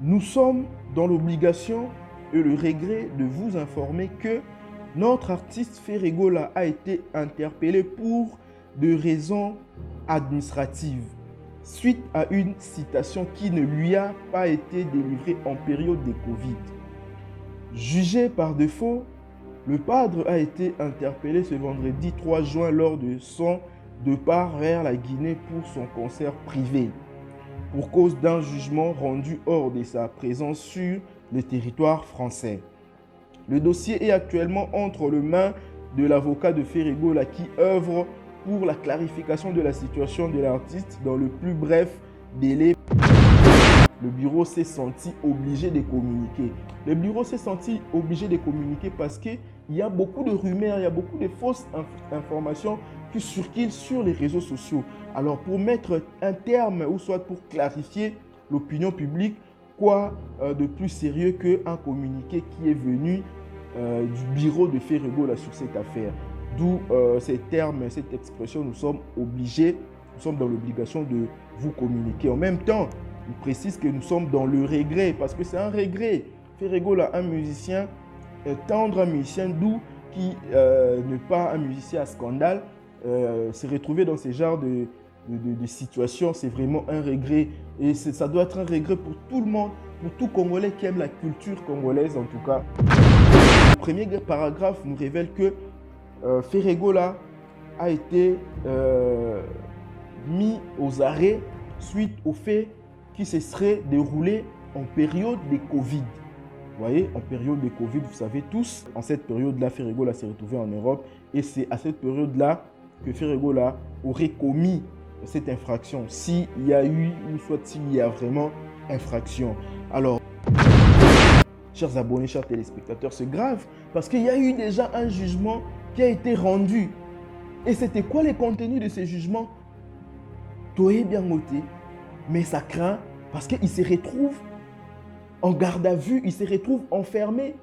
Nous sommes dans l'obligation et le regret de vous informer que notre artiste Ferregola a été interpellé pour des raisons administratives suite à une citation qui ne lui a pas été délivrée en période de Covid. Jugé par défaut, le padre a été interpellé ce vendredi 3 juin lors de son départ vers la Guinée pour son concert privé, pour cause d'un jugement rendu hors de sa présence sur le territoire français. Le dossier est actuellement entre les mains de l'avocat de Ferregola qui œuvre pour la clarification de la situation de l'artiste dans le plus bref délai. Le bureau s'est senti obligé de communiquer. Le bureau s'est senti obligé de communiquer parce qu'il y a beaucoup de rumeurs, il y a beaucoup de fausses informations qui circulent sur les réseaux sociaux. Alors pour mettre un terme ou soit pour clarifier l'opinion publique, quoi de plus sérieux qu'un communiqué qui est venu du bureau de Ferregola sur cette affaire. D'où ces termes, cette expression, nous sommes dans l'obligation de vous communiquer. En même temps, je précise que nous sommes dans le regret, parce que c'est un regret. Ferregola, un musicien tendre, un musicien doux, qui n'est pas un musicien à scandale, se retrouver dans ce genre de situation, c'est vraiment un regret. Et ça doit être un regret pour tout le monde, pour tout Congolais qui aime la culture congolaise en tout cas. Le premier paragraphe nous révèle que Ferregola a été mis aux arrêts suite au fait qu'il se serait déroulé en période de Covid. Vous voyez, en période de Covid, vous savez tous, en cette période-là, Ferregola s'est retrouvé en Europe et c'est à cette période-là que Ferregola aurait commis cette infraction, s'il y a eu ou soit s'il y a vraiment infraction. Alors, chers abonnés, chers téléspectateurs, c'est grave parce qu'il y a eu déjà un jugement qui a été rendu. Et c'était quoi les contenus de ce jugement? Toé bien noté, mais ça craint parce qu'il se retrouve en garde à vue, il se retrouve enfermé.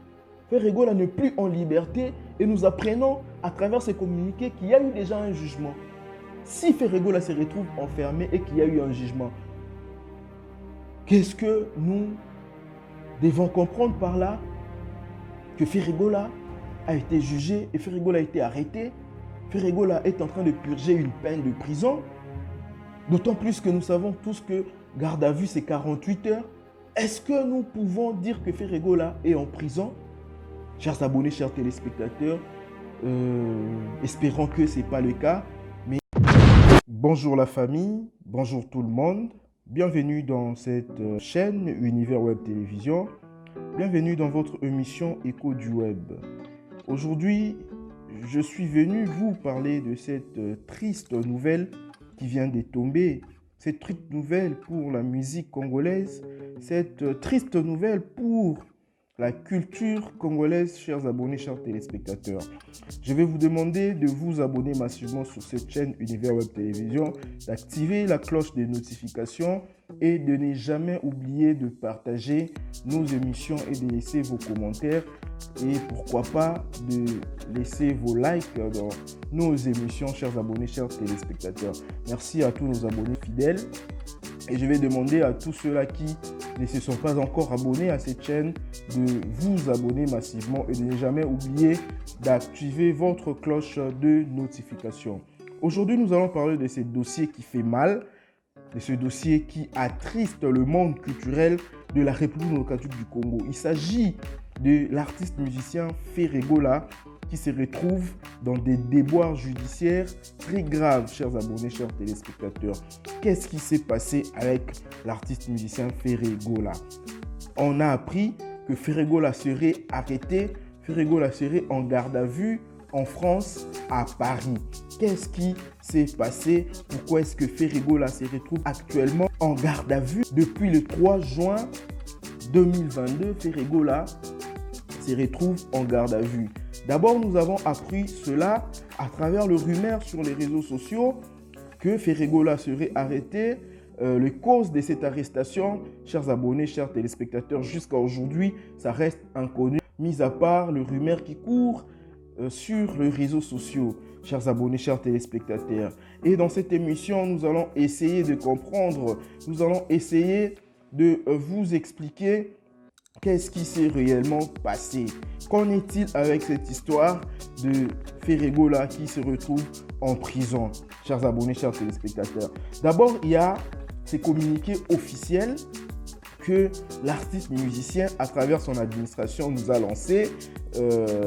Ferregola n'est plus en liberté et nous apprenons à travers ces communiqués qu'il y a eu déjà un jugement. Si Ferregola se retrouve enfermé et qu'il y a eu un jugement, qu'est-ce que nous devons comprendre par là? Que Ferregola a été jugé et Ferregola a été arrêté. Ferregola est en train de purger une peine de prison. D'autant plus que nous savons tous que garde à vue c'est 48 heures. Est-ce que nous pouvons dire que Ferregola est en prison? Chers abonnés, chers téléspectateurs, espérons que ce n'est pas le cas. Mais bonjour la famille, bonjour tout le monde. Bienvenue dans cette chaîne Univers Web Télévision. Bienvenue dans votre émission Écho du Web. Aujourd'hui, je suis venu vous parler de cette triste nouvelle qui vient de tomber. Cette triste nouvelle pour la musique congolaise, cette triste nouvelle pour la culture congolaise, chers abonnés, chers téléspectateurs. Je vais vous demander de vous abonner massivement sur cette chaîne Univers Web Télévision, d'activer la cloche des notifications et de ne jamais oublier de partager nos émissions et de laisser vos commentaires et pourquoi pas de laisser vos likes dans nos émissions, chers abonnés, chers téléspectateurs. Merci à tous nos abonnés fidèles et je vais demander à tous ceux-là qui ne se sont pas encore abonnés à cette chaîne de vous abonner massivement et de ne jamais oublier d'activer votre cloche de notification. Aujourd'hui, nous allons parler de ce dossier qui fait mal, de ce dossier qui attriste le monde culturel de la République démocratique du Congo. Il s'agit de l'artiste musicien Ferregola qui se retrouve dans des déboires judiciaires très graves, chers abonnés, chers téléspectateurs. Qu'est-ce qui s'est passé avec l'artiste musicien Ferregola? On a appris que Ferregola serait arrêté, Ferregola serait en garde à vue en France, à Paris. Qu'est-ce qui s'est passé? Pourquoi est-ce que Ferregola se retrouve actuellement en garde à vue? Depuis le 3 juin 2022, Ferregola se retrouve en garde à vue. D'abord, nous avons appris cela à travers le rumeur sur les réseaux sociaux que Ferregola serait arrêté. Les causes de cette arrestation, chers abonnés, chers téléspectateurs, jusqu'à aujourd'hui, ça reste inconnu, mis à part le rumeur qui court sur les réseaux sociaux, chers abonnés, chers téléspectateurs. Et dans cette émission, nous allons essayer de comprendre, nous allons essayer de vous expliquer qu'est-ce qui s'est réellement passé. Qu'en est-il avec cette histoire de Ferregola qui se retrouve en prison? Chers abonnés, chers téléspectateurs. D'abord, il y a ces communiqués officiels que l'artiste musicien, à travers son administration, nous a lancé.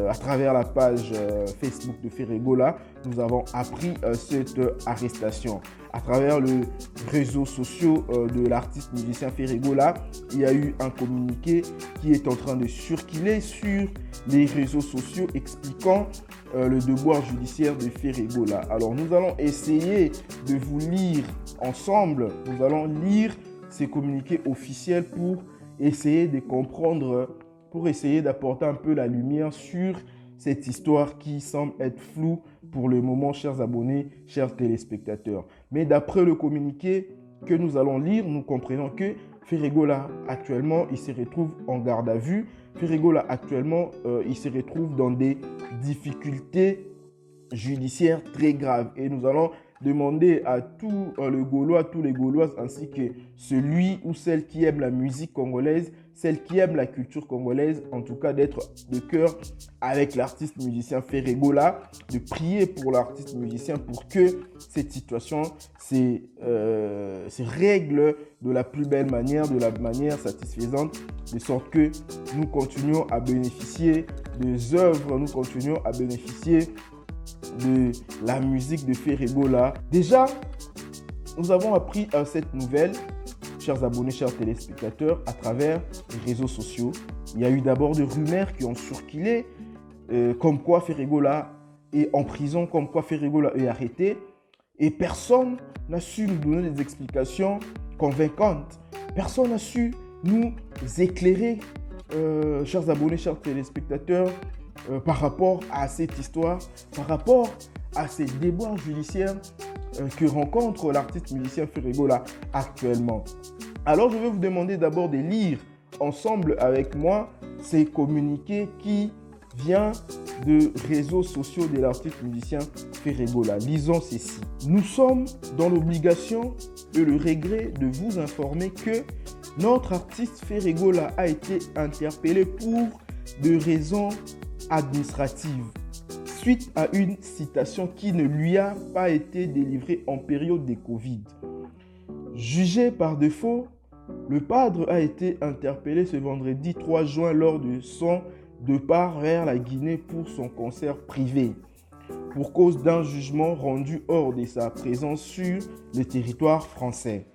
À travers la page Facebook de Ferregola, nous avons appris cette arrestation. À travers les réseaux sociaux de l'artiste musicien Ferregola, il y a eu un communiqué qui est en train de circuler sur les réseaux sociaux expliquant le devoir judiciaire de Ferregola. Alors nous allons essayer de vous lire ensemble, nous allons lire ces communiqués officiels pour essayer de comprendre, pour essayer d'apporter un peu la lumière sur cette histoire qui semble être floue pour le moment, chers abonnés, chers téléspectateurs. Mais d'après le communiqué que nous allons lire, nous comprenons que Ferregola, actuellement, il se retrouve en garde à vue. Ferregola, actuellement, il se retrouve dans des difficultés judiciaires très graves. Et nous allons demander à tous les Gaulois, tous les Gauloises, ainsi que celui ou celle qui aime la musique congolaise, celle qui aime la culture congolaise, en tout cas d'être de cœur avec l'artiste musicien Ferregola, de prier pour l'artiste musicien pour que cette situation se règle de la plus belle manière, de la manière satisfaisante, de sorte que nous continuons à bénéficier des œuvres, nous continuons à bénéficier de la musique de Ferregola. Déjà, nous avons appris cette nouvelle, chers abonnés, chers téléspectateurs, à travers les réseaux sociaux. Il y a eu d'abord des rumeurs qui ont circulé, comme quoi Ferregola est en prison, comme quoi Ferregola est arrêté. Et personne n'a su nous donner des explications convaincantes. Personne n'a su nous éclairer, chers abonnés, chers téléspectateurs, par rapport à cette histoire, par rapport à ces déboires judiciaires que rencontre l'artiste musicien Ferregola actuellement. Alors, je vais vous demander d'abord de lire ensemble avec moi ces communiqués qui viennent de réseaux sociaux de l'artiste musicien Ferregola. Lisons ceci. Nous sommes dans l'obligation et le regret de vous informer que notre artiste Ferregola a été interpellé pour des raisons administratives suite à une citation qui ne lui a pas été délivrée en période de Covid. Jugé par défaut, le padre a été interpellé ce vendredi 3 juin lors de son départ vers la Guinée pour son concert privé, pour cause d'un jugement rendu hors de sa présence sur le territoire français.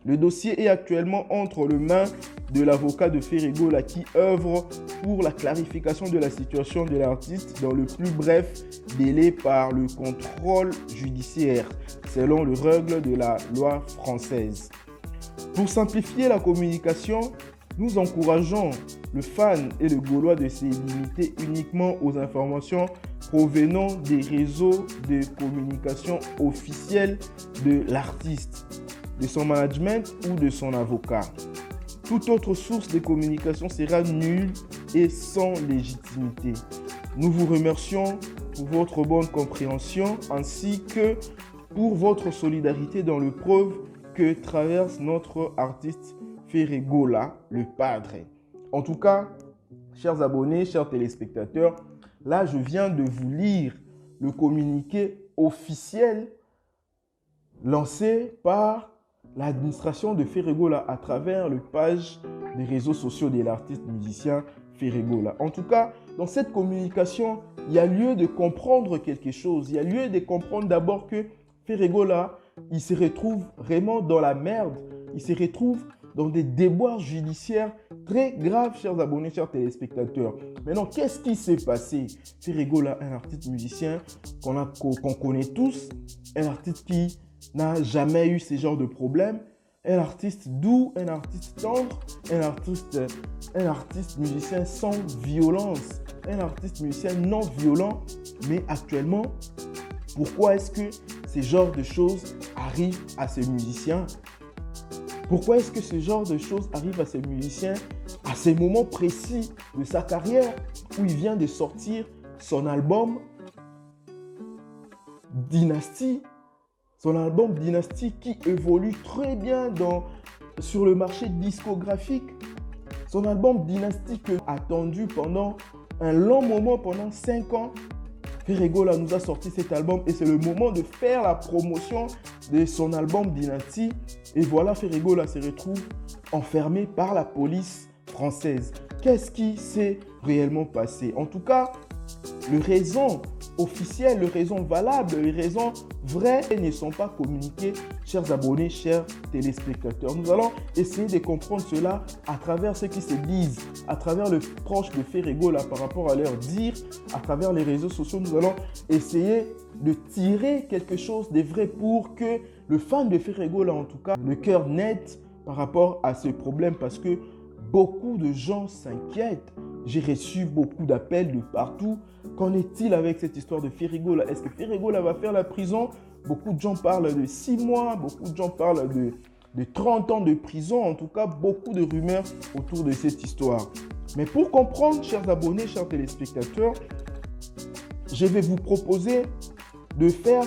Le dossier est actuellement entre les mains de l'avocat de Ferregola qui œuvre pour la clarification de la situation de l'artiste dans le plus bref délai par le contrôle judiciaire, selon les règles de la loi française. Pour simplifier la communication, nous encourageons le fan et le Gaulois de se limiter uniquement aux informations provenant des réseaux de communication officiels de l'artiste, de son management ou de son avocat. Toute autre source de communication sera nulle et sans légitimité. Nous vous remercions pour votre bonne compréhension ainsi que pour votre solidarité dans l'épreuve que traverse notre artiste Ferregola, le padre. En tout cas, chers abonnés, chers téléspectateurs, là je viens de vous lire le communiqué officiel lancé par l'administration de Ferregola à travers les pages des réseaux sociaux de l'artiste musicien Ferregola. En tout cas, dans cette communication, il y a lieu de comprendre quelque chose. Il y a lieu de comprendre d'abord que Ferregola, il se retrouve vraiment dans la merde. Il se retrouve dans des déboires judiciaires très graves, chers abonnés, chers téléspectateurs. Maintenant, qu'est-ce qui s'est passé? Ferregola, un artiste musicien qu'on connaît tous, un artiste qui n'a jamais eu ce genre de problème, un artiste doux, un artiste tendre, un artiste musicien sans violence, un artiste musicien non violent. Mais actuellement, pourquoi est-ce que ce genre de choses arrivent à ces musiciens? Pourquoi est-ce que ce genre de choses arrive à ces musiciens à ces moments précis de sa carrière où il vient de sortir son album Dynastie? Son album Dynastie qui évolue très bien dans sur le marché discographique. Son album Dynastique attendu pendant un long moment, pendant 5 ans. Ferregola nous a sorti cet album et c'est le moment de faire la promotion de son album Dynasty. Et voilà, Ferregola se retrouve enfermé par la police française. Qu'est-ce qui s'est réellement passé? En tout cas, les raisons officielles, les raisons valables, les raisons vraies ne sont pas communiquées, chers abonnés, chers téléspectateurs. Nous allons essayer de comprendre cela à travers ce qui se disent, à travers le proche de Ferregola par rapport à leur dire, à travers les réseaux sociaux. Nous allons essayer de tirer quelque chose de vrai pour que le fan de Ferregola, en tout cas, le cœur net par rapport à ce problème, parce que beaucoup de gens s'inquiètent. J'ai reçu beaucoup d'appels de partout. Qu'en est-il avec cette histoire de Ferregola? Est-ce que Ferregola va faire la prison? Beaucoup de gens parlent de 6 mois, beaucoup de gens parlent de 30 ans de prison. En tout cas, beaucoup de rumeurs autour de cette histoire. Mais pour comprendre, chers abonnés, chers téléspectateurs, je vais vous proposer de faire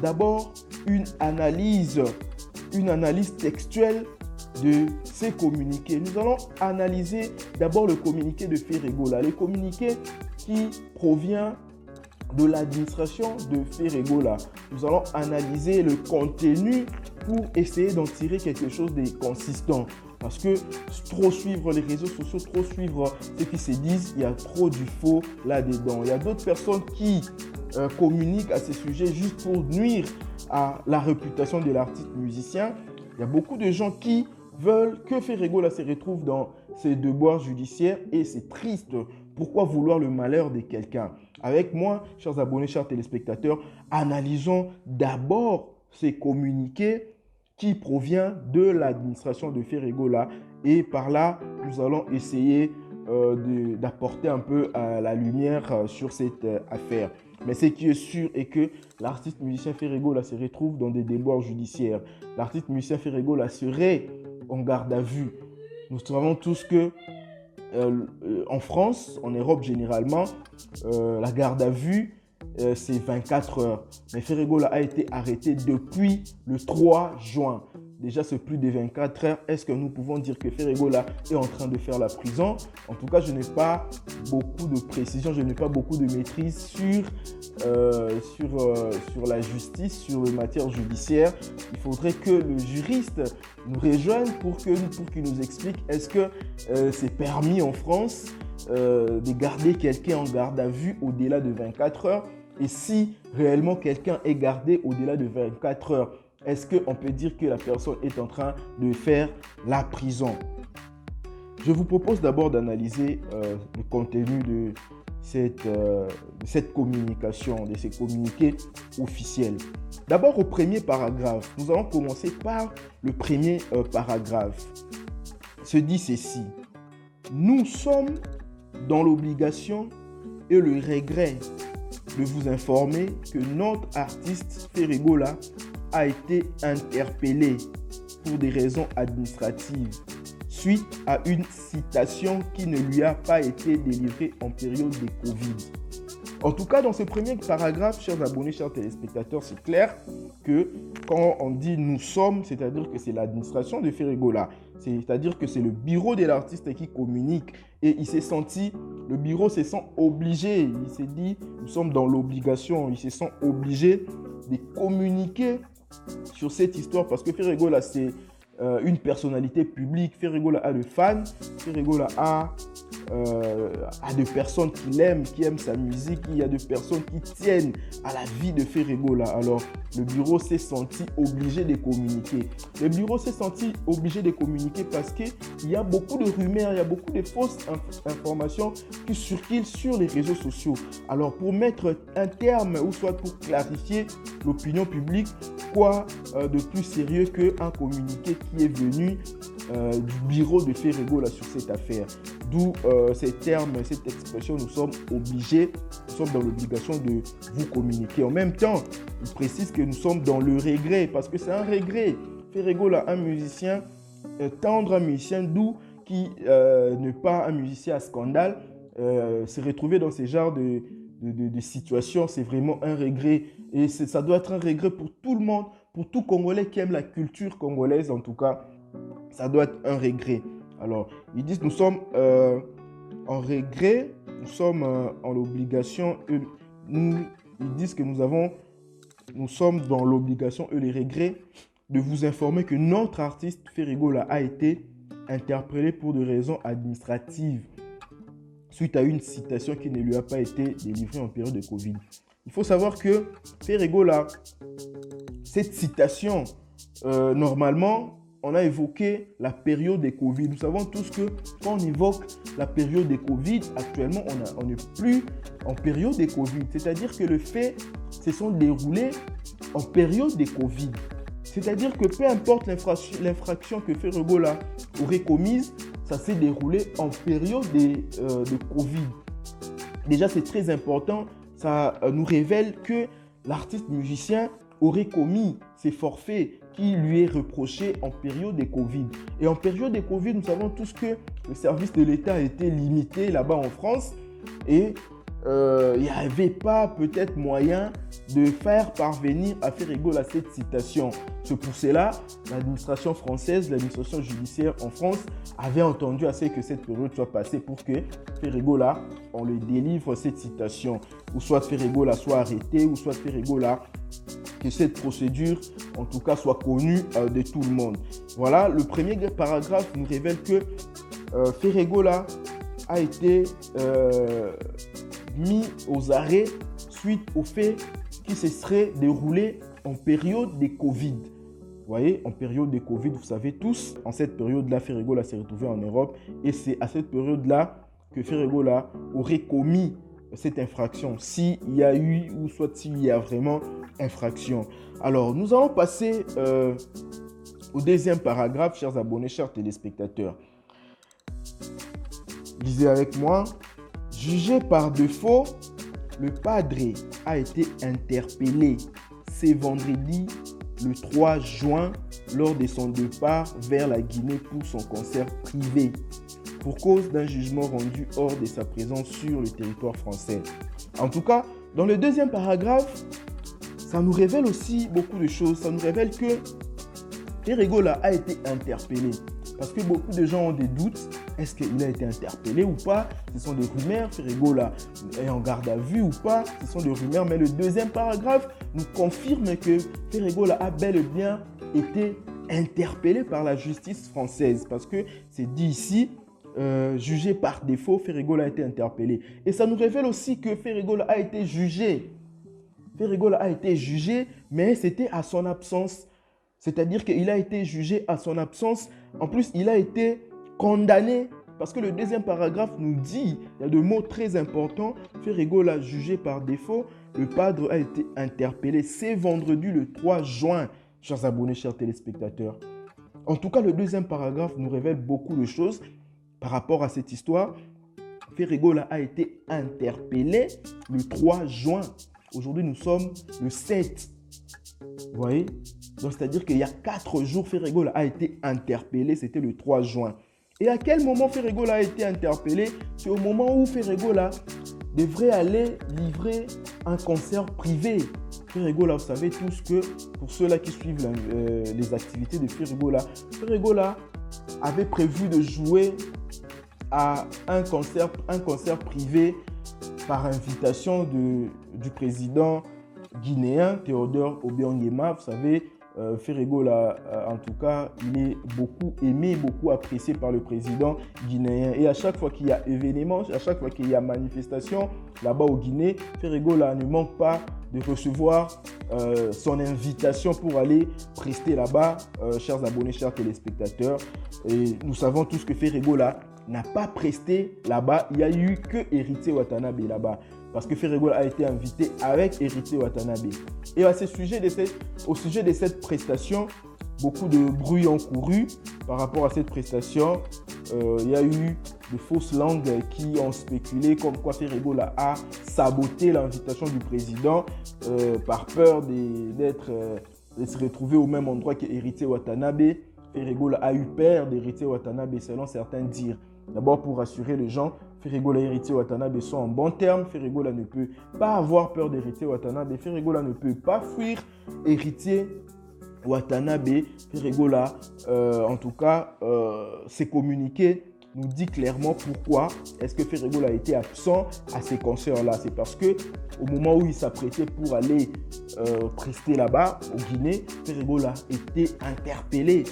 d'abord une analyse textuelle de ces communiqués. Nous allons analyser d'abord le communiqué de Ferregola, le communiqué qui provient de l'administration de Ferregola. Nous allons analyser le contenu pour essayer d'en tirer quelque chose de consistant. Parce que trop suivre les réseaux sociaux, trop suivre ce qui se disent, il y a trop du faux là-dedans. Il y a d'autres personnes qui communiquent à ces sujets juste pour nuire à la réputation de l'artiste musicien. Il y a beaucoup de gens qui veulent que Ferregola se retrouve dans ses devoirs judiciaires et c'est triste. Pourquoi vouloir le malheur de quelqu'un? Avec moi, chers abonnés, chers téléspectateurs, analysons d'abord ces communiqués qui proviennent de l'administration de Ferregola et par là, nous allons essayer d'apporter un peu la lumière sur cette affaire. Mais ce qui est sûr est que l'artiste musicien Ferregola se retrouve dans des déboires judiciaires. L'artiste musicien Ferregola serait en garde à vue. Nous savons tous que en France, en Europe généralement, la garde à vue, c'est 24 heures. Mais Ferregola a été arrêté depuis le 3 juin. Déjà, c'est plus de 24 heures. Est-ce que nous pouvons dire que Ferregola est en train de faire la prison? En tout cas, je n'ai pas beaucoup de précision, je n'ai pas beaucoup de maîtrise sur la justice, sur les matières judiciaires. Il faudrait que le juriste nous rejoigne pour qu'il nous explique est-ce que c'est permis en France de garder quelqu'un en garde à vue au-delà de 24 heures? Et si réellement quelqu'un est gardé au-delà de 24 heures, est-ce qu'on peut dire que la personne est en train de faire la prison? Je vous propose d'abord d'analyser le contenu de cette communication, de ces communiqués officiels. D'abord au premier paragraphe, nous allons commencer par le premier paragraphe. Se dit ceci: nous sommes dans l'obligation et le regret de vous informer que notre artiste Ferregola a été interpellé pour des raisons administratives suite à une citation qui ne lui a pas été délivrée en période de Covid. En tout cas, dans ce premier paragraphe, chers abonnés, chers téléspectateurs, c'est clair que quand on dit « nous sommes », c'est-à-dire que c'est l'administration de Ferregola. C'est-à-dire que c'est le bureau de l'artiste qui communique. Et il s'est senti, le bureau se sent obligé. Il s'est dit « nous sommes dans l'obligation ». Il se sent obligé de communiquer sur cette histoire parce que Ferregola, c'est une personnalité publique. Ferregola a des fans. Ferregola a des personnes qui l'aiment, qui aiment sa musique. Il y a des personnes qui tiennent à la vie de Ferregola. Alors, le bureau s'est senti obligé de communiquer. Le bureau s'est senti obligé de communiquer parce qu'il y a beaucoup de rumeurs, il y a beaucoup de fausses informations qui circulent sur les réseaux sociaux. Alors, pour mettre un terme ou soit pour clarifier l'opinion publique, quoi de plus sérieux qu'un communiqué qui est venu du bureau de Ferregola sur cette affaire. D'où ces termes, cette expression, nous sommes obligés, nous sommes dans l'obligation de vous communiquer. En même temps, il précise que nous sommes dans le regret, parce que c'est un regret. Ferregola, un musicien tendre, un musicien doux, qui n'est pas un musicien à scandale, se retrouver dans ce genre de situation, c'est vraiment un regret. Et ça doit être un regret pour tout le monde, pour tout Congolais qui aime la culture congolaise en tout cas. ça doit être un regret. Alors, ils disent nous sommes en regret, nous sommes en l'obligation, ils disent que nous sommes dans l'obligation et les regrets de vous informer que notre artiste Ferregola a été interpellé pour des raisons administratives suite à une citation qui ne lui a pas été délivrée en période de Covid. Il faut savoir que Ferregola, cette citation, normalement, on a évoqué la période des Covid. Nous savons tous que quand on évoque la période des Covid, actuellement, on n'est plus en période des Covid. C'est-à-dire que le fait se sont déroulés en période des Covid. C'est-à-dire que peu importe l'infraction que Ferregola aurait commise, ça s'est déroulé en période de Covid. Déjà, c'est très important. Ça nous révèle que l'artiste musicien aurait commis ces forfaits qui lui est reproché en période de Covid. Et en période de Covid, nous savons tous que le service de l'État a été limité là-bas en France et il n'y avait pas peut-être moyen de faire parvenir à Ferregola cette citation. C'est pour cela l'administration française, l'administration judiciaire en France avait entendu assez que cette période soit passée pour que Ferregola, on lui délivre cette citation. Ou soit Ferregola soit arrêté, ou soit Ferregola, que cette procédure, en tout cas, soit connue de tout le monde. Voilà, le premier paragraphe nous révèle que Ferregola a été mis aux arrêts suite au fait qu'il se serait déroulé en période de Covid. Vous voyez, en période de Covid, vous savez tous, en cette période-là, Ferregola s'est retrouvé en Europe et c'est à cette période-là que Ferregola aurait commis cette infraction, s'il y a eu ou soit s'il y a vraiment infraction. Alors, nous allons passer au deuxième paragraphe, chers abonnés, chers téléspectateurs. Lisez avec moi. Jugé par défaut, le padre a été interpellé ce vendredi le 3 juin lors de son départ vers la Guinée pour son concert privé pour cause d'un jugement rendu hors de sa présence sur le territoire français. En tout cas, dans le deuxième paragraphe, ça nous révèle aussi beaucoup de choses. Ça nous révèle que Ferregola a été interpellé. Parce que beaucoup de gens ont des doutes. Est-ce qu'il a été interpellé ou pas? Ce sont des rumeurs. Ferregola est en garde à vue ou pas? Ce sont des rumeurs. Mais le deuxième paragraphe nous confirme que Ferregola a bel et bien été interpellé par la justice française. Parce que c'est dit ici, jugé par défaut, Ferregola a été interpellé. Et ça nous révèle aussi que Ferregola a été jugé. Ferregola a été jugé, mais c'était à son absence. C'est-à-dire qu'il a été jugé à son absence. En plus, il a été condamné. Parce que le deuxième paragraphe nous dit, il y a deux mots très importants. Ferregola jugé par défaut. Le padre a été interpellé. C'est vendredi le 3 juin, chers abonnés, chers téléspectateurs. En tout cas, le deuxième paragraphe nous révèle beaucoup de choses par rapport à cette histoire. Ferregola a été interpellé le 3 juin. Aujourd'hui, nous sommes le 7. Vous voyez? Donc, c'est-à-dire qu'il y a 4 jours, Ferregola a été interpellé. C'était le 3 juin. Et à quel moment Ferregola a été interpellé? C'est au moment où Ferregola devrait aller livrer un concert privé. Ferregola, vous savez tous que pour ceux-là qui suivent les activités de Ferregola, Ferregola avait prévu de jouer à un concert privé par invitation du président guinéen Théodore Obiang-Nguema. Vous savez, Ferregola, en tout cas, il est beaucoup aimé, beaucoup apprécié par le président guinéen. Et à chaque fois qu'il y a événement, à chaque fois qu'il y a manifestation là-bas au Guinée, Ferregola ne manque pas de recevoir son invitation pour aller prester là-bas, chers abonnés, chers téléspectateurs. Et nous savons tous que Ferregola n'a pas presté là-bas. Il n'y a eu que Héritier Watanabe là-bas. Parce que Ferregola a été invité avec Héritier Watanabe. Et au sujet de cette prestation, beaucoup de bruit ont couru par rapport à cette prestation. Il y a eu de fausses langues qui ont spéculé comme quoi Ferregola a saboté l'invitation du président par peur de se retrouver au même endroit qu'Héritier Watanabe. Ferregola a eu peur d'Héritier Watanabe selon certains dires. D'abord, pour rassurer les gens, Ferregola et Héritier Watanabe sont en bons termes. Ferregola ne peut pas avoir peur d'Héritier Watanabe. Ferregola ne peut pas fuir Héritier Watanabe, Ferregola, en tout cas, ses communiqués nous dit clairement pourquoi est-ce que Ferregola a été absent à ces concerts-là. C'est parce que au moment où il s'apprêtait pour aller prester là-bas, au Guinée, Ferregola était interpellé.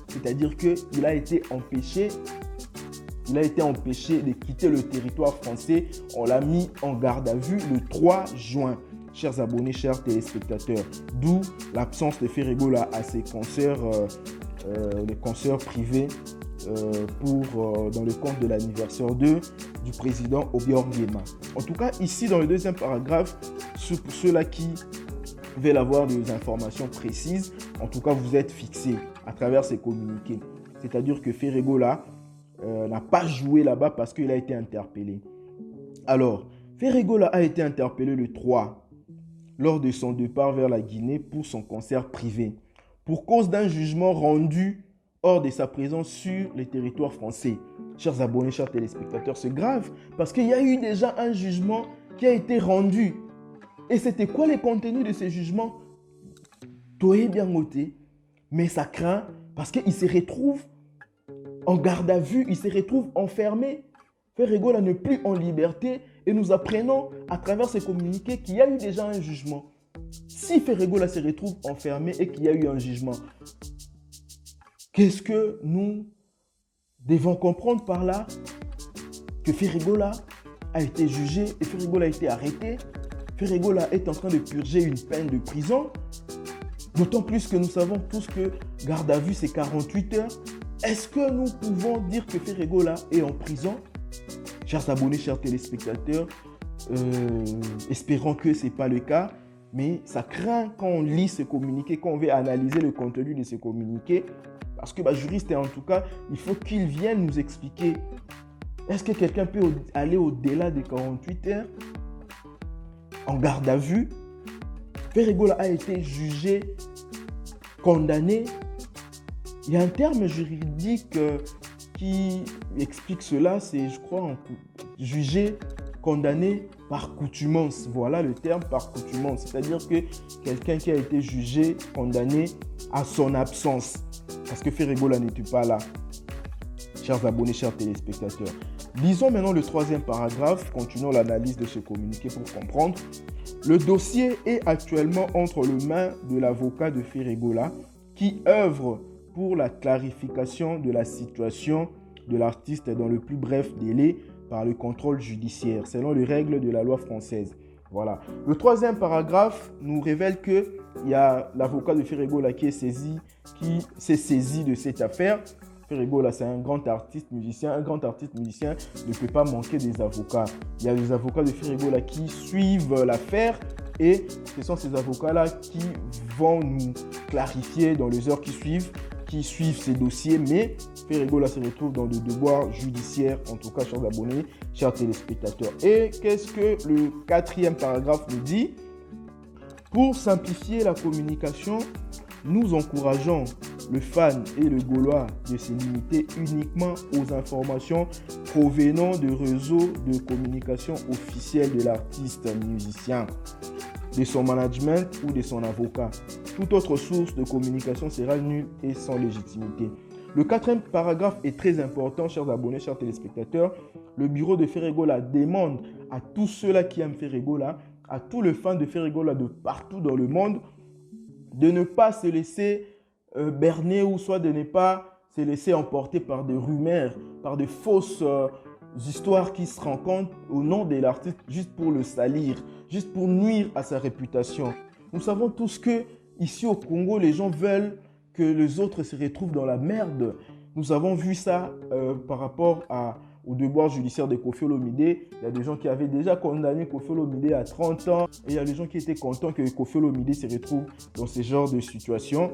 C'est-à-dire qu'il a été empêché. Il a été empêché de quitter le territoire français. On l'a mis en garde à vue le 3 juin. Chers abonnés, chers téléspectateurs, d'où l'absence de Ferregola à ces concerts, les concerts privés dans le compte de l'anniversaire du président Obior Nguema. En tout cas, ici dans le deuxième paragraphe, pour ceux-là qui veulent avoir des informations précises, en tout cas vous êtes fixés à travers ces communiqués. C'est-à-dire que Ferregola n'a pas joué là-bas parce qu'il a été interpellé. Alors, Ferregola a été interpellé le 3 lors de son départ vers la Guinée pour son concert privé, pour cause d'un jugement rendu hors de sa présence sur les territoires français. Chers abonnés, chers téléspectateurs, c'est grave parce qu'il y a eu déjà un jugement qui a été rendu. Et c'était quoi les contenus de ce jugement? Toé bien noté, mais ça craint parce qu'il se retrouve en garde à vue, il se retrouve enfermé. Ferregola n'est plus en liberté et nous apprenons à travers ces communiqués qu'il y a eu déjà un jugement. Si Ferregola se retrouve enfermé et qu'il y a eu un jugement, qu'est-ce que nous devons comprendre par là? Que Ferregola a été jugé et Ferregola a été arrêté. Ferregola est en train de purger une peine de prison. D'autant plus que nous savons tous que garde à vue c'est 48 heures. Est-ce que nous pouvons dire que Ferregola est en prison? Chers abonnés, chers téléspectateurs, espérons que ce n'est pas le cas, mais ça craint quand on lit ce communiqué, quand on veut analyser le contenu de ce communiqué, parce que juriste, en tout cas, il faut qu'il vienne nous expliquer. Est-ce que quelqu'un peut aller au-delà des 48 heures en garde à vue? Ferregola a été jugé, condamné. Il y a un terme juridique qui explique cela, c'est, je crois, jugé, condamné par coutumance. Voilà le terme par coutumance. C'est-à-dire que quelqu'un qui a été jugé, condamné à son absence. Parce que Ferregola n'était pas là. Chers abonnés, chers téléspectateurs. Lisons maintenant le troisième paragraphe. Continuons l'analyse de ce communiqué pour comprendre. Le dossier est actuellement entre les mains de l'avocat de Ferregola qui œuvre pour la clarification de la situation de l'artiste dans le plus bref délai par le contrôle judiciaire, selon les règles de la loi française. Voilà. Le troisième paragraphe nous révèle qu'il y a l'avocat de Ferregola qui s'est saisi de cette affaire. Ferregola, c'est un grand artiste musicien. Un grand artiste musicien ne peut pas manquer des avocats. Il y a les avocats de Ferregola qui suivent l'affaire et ce sont ces avocats-là qui vont nous clarifier dans les heures qui suivent ces dossiers, mais Ferregola se retrouve dans des devoirs judiciaires, en tout cas, chers abonnés, chers téléspectateurs. Et qu'est-ce que le quatrième paragraphe nous dit? Pour simplifier la communication, nous encourageons le fan et le Gaulois de se limiter uniquement aux informations provenant de réseaux de communication officiels de l'artiste musicien, de son management ou de son avocat. Toute autre source de communication sera nulle et sans légitimité. Le quatrième paragraphe est très important, chers abonnés, chers téléspectateurs. Le bureau de Ferregola demande à tous ceux-là qui aiment Ferregola, à tous les fans de Ferregola de partout dans le monde, de ne pas se laisser berner ou soit de ne pas se laisser emporter par des rumeurs, par de fausses histoires qui se rencontrent au nom de l'artiste juste pour le salir, juste pour nuire à sa réputation. Nous savons tous que ici au Congo, les gens veulent que les autres se retrouvent dans la merde. Nous avons vu ça par rapport au devoir judiciaire de Koffi Olomide. Il y a des gens qui avaient déjà condamné Koffi Olomide à 30 ans. Et il y a des gens qui étaient contents que Koffi Olomide se retrouve dans ce genre de situation.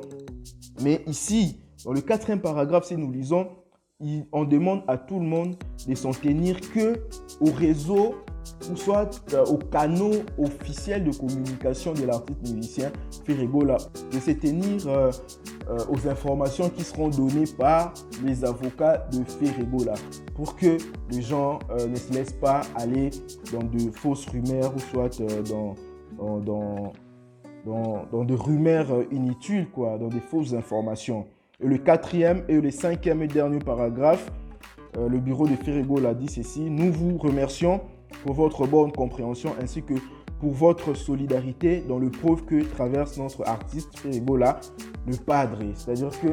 Mais ici, dans le quatrième paragraphe, si nous lisons, on demande à tout le monde de s'en tenir qu'au réseau ou soit aux canaux officiels de communication de l'artiste musicien Ferregola, de se tenir aux informations qui seront données par les avocats de Ferregola pour que les gens ne se laissent pas aller dans de fausses rumeurs ou soit dans des rumeurs inutiles, quoi, dans des fausses informations. Et le quatrième et le cinquième et dernier paragraphe, le bureau de Ferrego l'a dit ceci: nous vous remercions pour votre bonne compréhension ainsi que pour votre solidarité dans le preuve que traverse notre artiste Ferrego là, le padre. C'est-à-dire que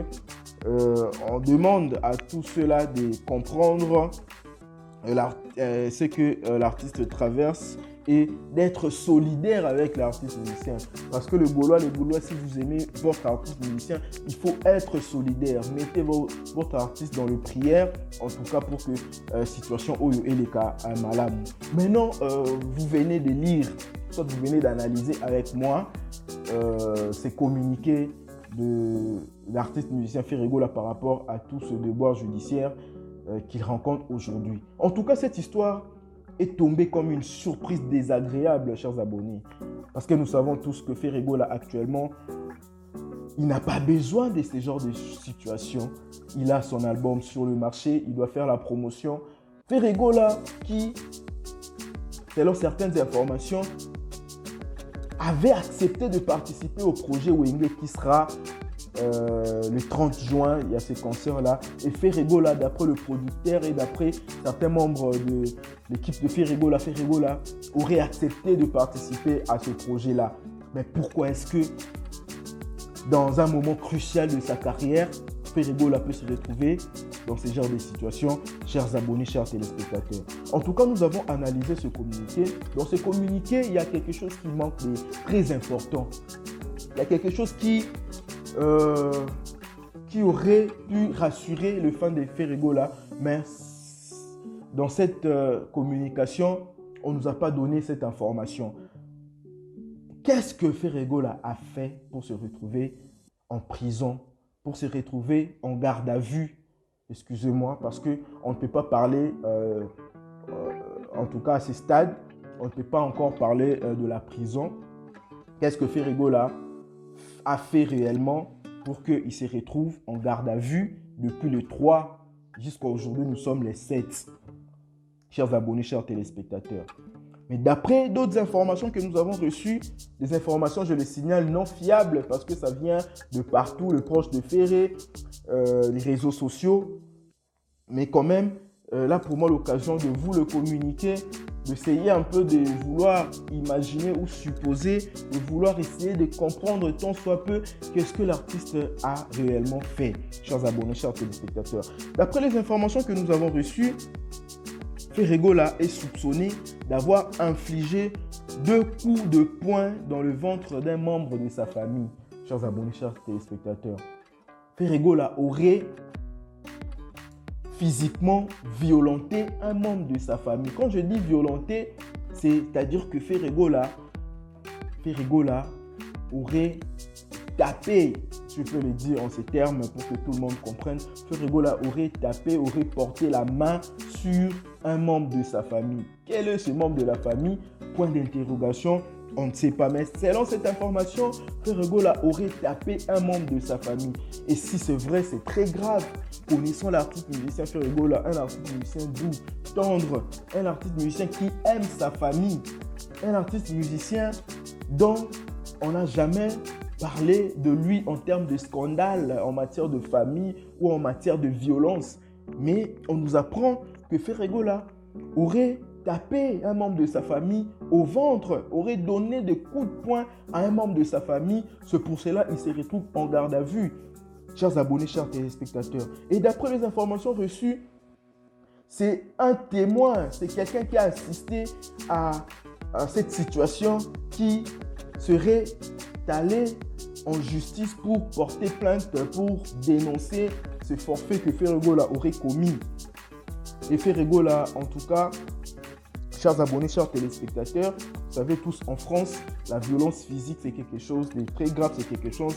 on demande à tous ceux-là de comprendre ce que l'artiste traverse et d'être solidaire avec l'artiste musicien. Parce que les Gaulois, si vous aimez votre artiste musicien, il faut être solidaire. Mettez votre artiste dans le prière, en tout cas pour que situation Oyo et les cas malade. Maintenant, vous venez de lire, soit vous venez d'analyser avec moi ces communiqués de l'artiste musicien Ferrego là par rapport à tout ce déboire judiciaire qu'il rencontre aujourd'hui. En tout cas, cette histoire est tombée comme une surprise désagréable, chers abonnés. Parce que nous savons tous que Ferrego là actuellement, il n'a pas besoin de ce genre de situation. Il a son album sur le marché, il doit faire la promotion. Ferrego là qui, selon certaines informations, avait accepté de participer au projet Wenge qui sera le 30 juin, il y a ce concert-là. Et Ferrego là, d'après le producteur et d'après certains membres de l'équipe de Ferrego là, aurait accepté de participer à ce projet-là. Mais pourquoi est-ce que dans un moment crucial de sa carrière, Ferrego là peut se retrouver dans ce genre de situation, chers abonnés, chers téléspectateurs? En tout cas, nous avons analysé ce communiqué. Dans ce communiqué, il y a quelque chose qui manque de très important. Il y a quelque chose qui aurait pu rassurer le fan de Ferrego là, mais dans cette communication, on ne nous a pas donné cette information. Qu'est-ce que Ferrego là a fait pour se retrouver en prison, pour se retrouver en garde à vue? Excusez-moi, parce qu'on ne peut pas parler, en tout cas à ce stade, on ne peut pas encore parler de la prison. Qu'est-ce que Ferrego là a fait réellement pour qu'il se retrouve en garde à vue depuis le 3 jusqu'à aujourd'hui, nous sommes les 7. Chers abonnés, chers téléspectateurs. Mais d'après d'autres informations que nous avons reçues, des informations, je le signale, non fiables parce que ça vient de partout, le proche de Ferré, les réseaux sociaux. Mais quand même, là pour moi, l'occasion de vous le communiquer, d'essayer un peu de vouloir imaginer ou supposer, de vouloir essayer de comprendre tant soit peu qu'est-ce que l'artiste a réellement fait. Chers abonnés, chers téléspectateurs. D'après les informations que nous avons reçues, Ferrego là est soupçonné d'avoir infligé 2 coups de poing dans le ventre d'un membre de sa famille. Chers abonnés, chers téléspectateurs. Ferrego là aurait physiquement violenté un membre de sa famille. Quand je dis violenté, c'est-à-dire que Ferrego là aurait tapé, je peux le dire en ces termes pour que tout le monde comprenne, Ferrego là aurait tapé, aurait porté la main sur un membre de sa famille. Quel est ce membre de la famille? Point d'interrogation, on ne sait pas. Mais selon cette information, Ferrego là aurait tapé un membre de sa famille. Et si c'est vrai, c'est très grave. Connaissant l'artiste musicien Ferrego là, un artiste musicien doux, tendre, un artiste musicien qui aime sa famille, un artiste musicien dont on n'a jamais parlé de lui en termes de scandale, en matière de famille ou en matière de violence. Mais on nous apprend que Ferrego là aurait tapé un membre de sa famille au ventre, aurait donné des coups de poing à un membre de sa famille. C'est pour cela qu'il se retrouve en garde à vue. Chers abonnés, chers téléspectateurs. Et d'après les informations reçues, c'est un témoin, c'est quelqu'un qui a assisté à cette situation qui serait allé en justice pour porter plainte, pour dénoncer ce forfait que Ferrego là aurait commis. Et Ferrego là, en tout cas, chers abonnés, chers téléspectateurs, vous savez tous, en France, la violence physique, c'est quelque chose de très grave, c'est quelque chose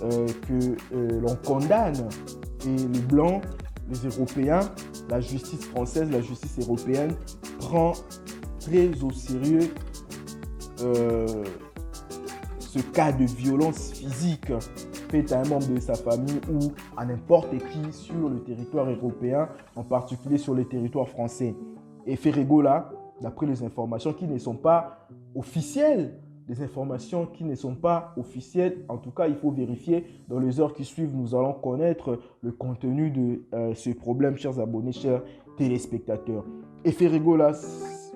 que l'on condamne. Et les Blancs, les Européens, la justice française, la justice européenne prend très au sérieux ce cas de violence physique faite à un membre de sa famille ou à n'importe qui sur le territoire européen, en particulier sur le territoire français. Et Ferrego là, d'après les informations qui ne sont pas officielles, des informations qui ne sont pas officielles. En tout cas, il faut vérifier. Dans les heures qui suivent, nous allons connaître le contenu de ce problème, chers abonnés, chers téléspectateurs. Et Ferregola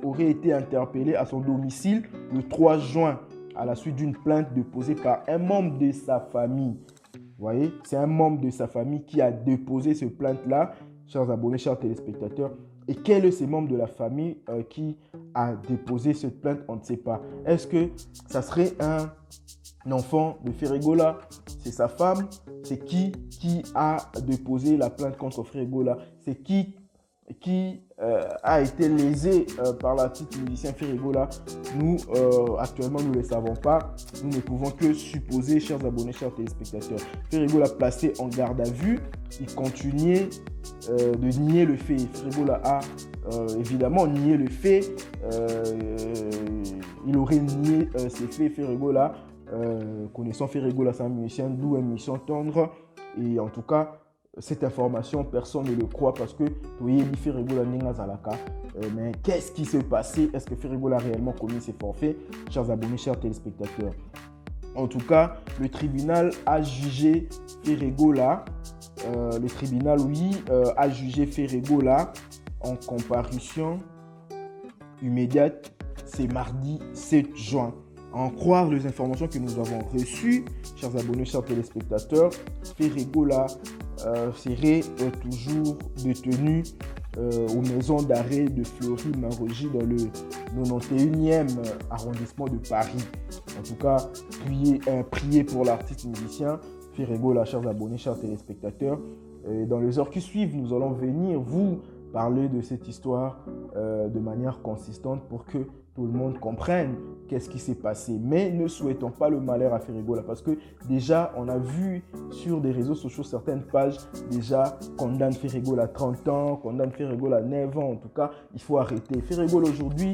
aurait été interpellé à son domicile le 3 juin à la suite d'une plainte déposée par un membre de sa famille. Vous voyez, c'est un membre de sa famille qui a déposé cette plainte-là, chers abonnés, chers téléspectateurs. Et quel est ce membre de la famille qui a déposé cette plainte? On ne sait pas. Est-ce que ça serait un enfant de Ferregola? C'est sa femme? C'est qui a déposé la plainte contre Ferregola? C'est qui a été lésé par l'artiste musicien Ferregola? Nous, actuellement, nous ne le savons pas. Nous ne pouvons que supposer, chers abonnés, chers téléspectateurs. Ferregola placé en garde à vue, il continuait de nier le fait. Ferregola a évidemment nié le fait. Il aurait nié ces faits. Ferregola, connaissant Ferregola, c'est un musicien doux, un musicien tendre. Et en tout cas, cette information, personne ne le croit parce que Ferregola n'est Zalaka. Mais qu'est-ce qui s'est passé? Est-ce que Ferregola a réellement commis ces forfaits? Chers abonnés, chers téléspectateurs. En tout cas, le tribunal a jugé Ferregola. Le tribunal, a jugé Ferregola en comparution immédiate. C'est mardi 7 juin. À en croire les informations que nous avons reçues, chers abonnés, chers téléspectateurs, Ferregola serait toujours détenu aux maisons d'arrêt de Fleury-Marogy dans le 91e arrondissement de Paris. En tout cas, priez pour l'artiste musicien Ferregola, chers abonnés, chers téléspectateurs. Et dans les heures qui suivent, nous allons venir vous parler de cette histoire de manière consistante pour que tout le monde comprenne qu'est-ce qui s'est passé. Mais ne souhaitons pas le malheur à Ferregola parce que déjà, on a vu sur des réseaux sociaux, certaines pages déjà condamnent Ferregola à 30 ans, condamnent Ferregola à 9 ans. En tout cas, il faut arrêter. Ferregola aujourd'hui,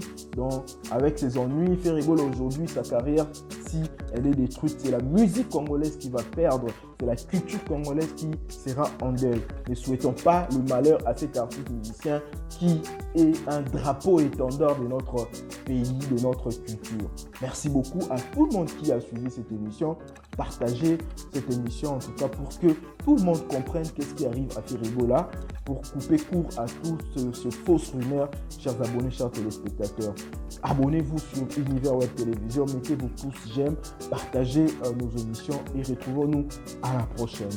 avec ses ennuis, Ferregola aujourd'hui, sa carrière, si elle est détruite, c'est la musique congolaise qui va perdre. C'est la culture congolaise qui sera en deuil. Ne souhaitons pas le malheur à cet artiste musicien qui est un drapeau étendard de notre pays, de notre culture. Merci beaucoup à tout le monde qui a suivi cette émission. Partagez cette émission en tout cas pour que tout le monde comprenne qu'est-ce qui arrive à Ferregola, pour couper court à tout ce fausse rumeur. Chers abonnés, chers téléspectateurs, abonnez-vous sur Univers Web Télévision, mettez vos pouces j'aime, partagez nos émissions et retrouvons-nous à la prochaine.